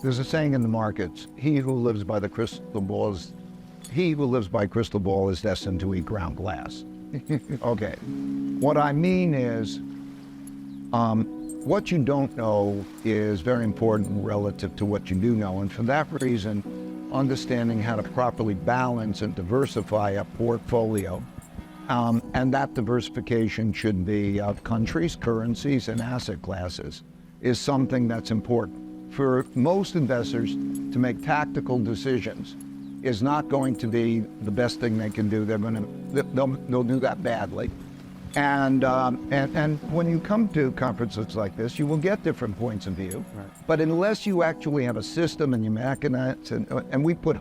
There's a saying in the markets, he who lives by crystal ball is destined to eat ground glass. Okay. What I mean is, what you don't know is very important relative to what you do know. And for that reason, understanding how to properly balance and diversify a portfolio, and that diversification should be of countries, currencies, and asset classes, is something that's important. For most investors, to make tactical decisions is not going to be the best thing they can do. They'll do that badly. And when you come to conferences like this, you will get different points of view. Right. But unless you actually have a system and you mechanize, and we put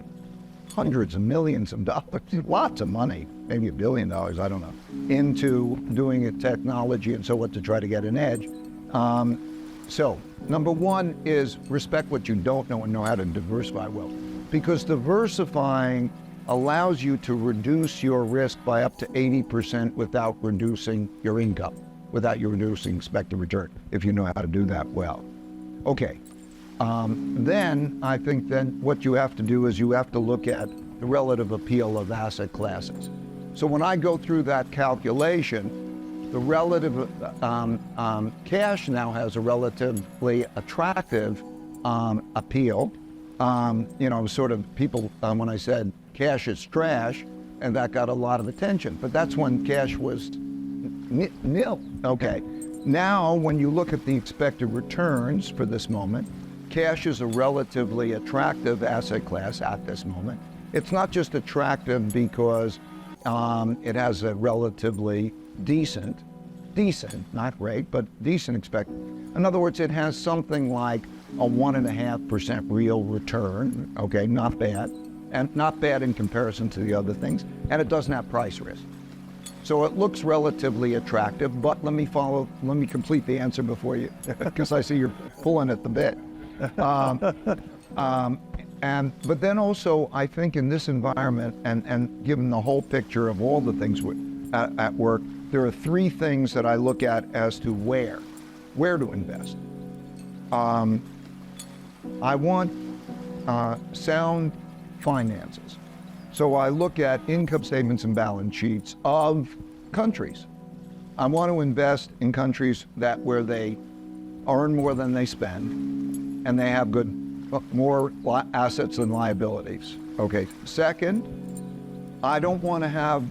hundreds of millions of dollars, lots of money, maybe $1 billion, I don't know, into doing a technology and so what to try to get an edge. So number one is respect what you don't know and know how to diversify well. Because diversifying allows you to reduce your risk by up to 80% without reducing your income, without you reducing expected return, if you know how to do that well. Okay, then I think then what you have to do is you have to look at the relative appeal of asset classes. So when I go through that calculation, the relative cash now has a relatively attractive appeal. Sort of people, when I said cash is trash, and that got a lot of attention, but that's when cash was nil. Okay. Now, when you look at the expected returns for this moment, cash is a relatively attractive asset class at this moment. It's not just attractive because it has a relatively decent, not great, but decent expected. In other words, it has something like a 1.5% real return, okay, not bad, and not bad in comparison to the other things, and it doesn't have price risk. So it looks relatively attractive, but let me complete the answer before you, because I see you're pulling at the bit. But then also, I think in this environment, and given the whole picture of all the things at work, there are three things that I look at as to where to invest. I want sound finances. So I look at income statements and balance sheets of countries. I want to invest in countries where they earn more than they spend, and they have more assets than liabilities. Okay. Second, I don't want to have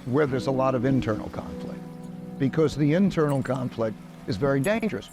where there's a lot of internal conflict, because the internal conflict is very dangerous.